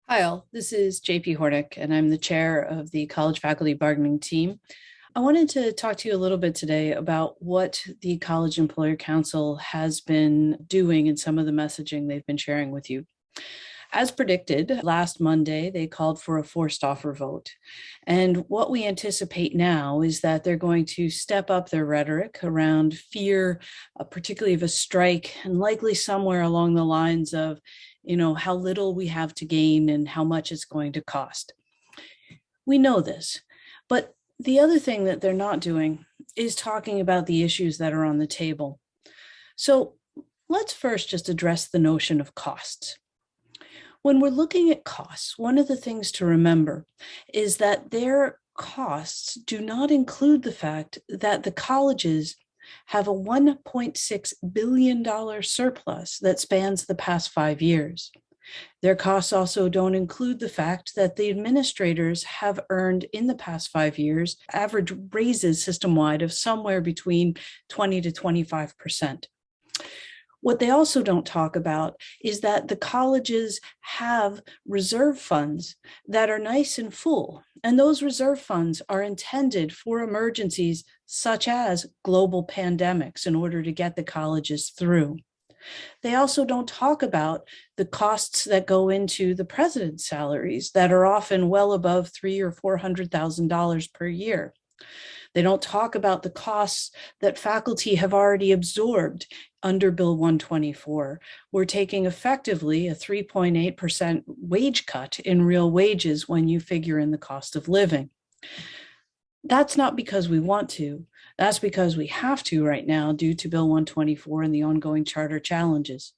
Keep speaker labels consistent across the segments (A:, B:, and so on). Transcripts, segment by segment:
A: Hi all, this is JP Hornick, and I'm the chair of the College Faculty Bargaining Team. I wanted to talk to you a little bit today about what the College Employer Council has been doing and some of the messaging they've been sharing with you. As predicted, last Monday, they called for a forced offer vote. And what we anticipate now is that they're going to step up their rhetoric around fear, particularly of a strike, and likely somewhere along the lines of, how little we have to gain and how much it's going to cost. We know this, but the other thing that they're not doing is talking about the issues that are on the table. So let's first just address the notion of costs. When we're looking at costs, one of the things to remember is that their costs do not include the fact that the colleges have a $1.6 billion surplus that spans the past 5 years. Their costs also don't include the fact that the administrators have earned in the past 5 years average raises system-wide of somewhere between 20 to 25%. What they also don't talk about is that the colleges have reserve funds that are nice and full, and those reserve funds are intended for emergencies such as global pandemics in order to get the colleges through. They also don't talk about the costs that go into the president's salaries that are often well above $300,000 or $400,000 per year. They don't talk about the costs that faculty have already absorbed under Bill 124. We're taking effectively a 3.8% wage cut in real wages when you figure in the cost of living. That's not because we want to. That's because we have to right now due to Bill 124 and the ongoing charter challenges.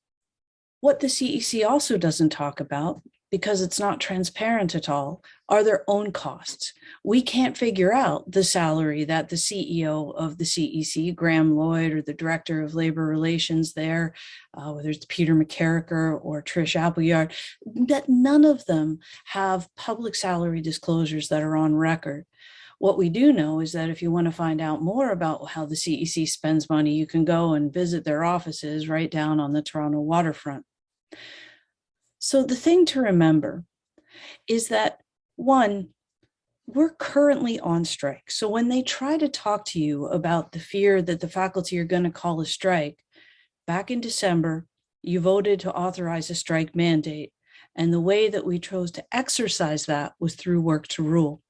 A: What the CEC also doesn't talk about, because it's not transparent at all, are their own costs. We can't figure out the salary that the CEO of the CEC, Graham Lloyd, or the Director of Labor Relations there, whether it's Peter McCarricker or Trish Appleyard, that none of them have public salary disclosures that are on record. What we do know is that if you want to find out more about how the CEC spends money, you can go and visit their offices right down on the Toronto waterfront. So the thing to remember is that, one, we're currently on strike. So when they try to talk to you about the fear that the faculty are going to call a strike, back in December, you voted to authorize a strike mandate. And the way that we chose to exercise that was through work to rule.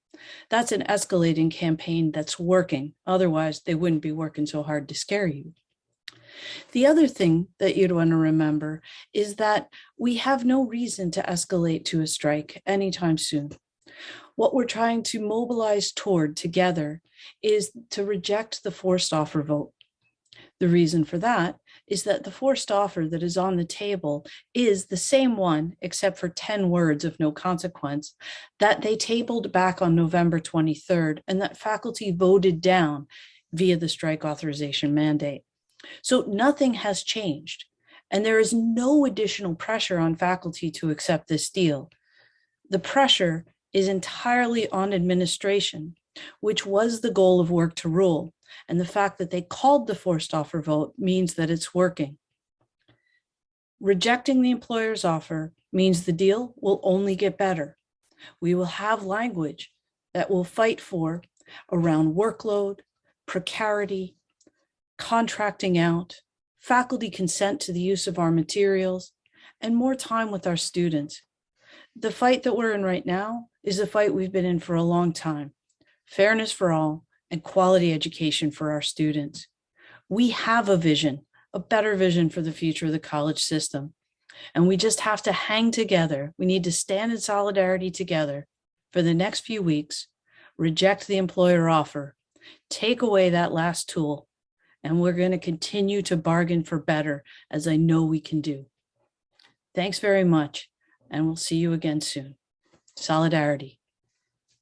A: That's an escalating campaign that's working. Otherwise, they wouldn't be working so hard to scare you. The other thing that you'd want to remember is that we have no reason to escalate to a strike anytime soon. What we're trying to mobilize toward together is to reject the forced offer vote. The reason for that is that the forced offer that is on the table is the same one, except for 10 words of no consequence, that they tabled back on November 23rd and that faculty voted down via the strike authorization mandate. So nothing has changed, and there is no additional pressure on faculty to accept this deal. The pressure is entirely on administration, which was the goal of work to rule, and the fact that they called the forced offer vote means that it's working. Rejecting the employer's offer means the deal will only get better. We will have language that will fight for around workload, precarity, contracting out, faculty consent to the use of our materials, and more time with our students. The fight that we're in right now is a fight we've been in for a long time. Fairness for all and quality education for our students. We have a vision, a better vision for the future of the college system. And we just have to hang together. We need to stand in solidarity together for the next few weeks, reject the employer offer, take away that last tool, and we're going to continue to bargain for better, as I know we can do. Thanks very much, and we'll see you again soon. Solidarity.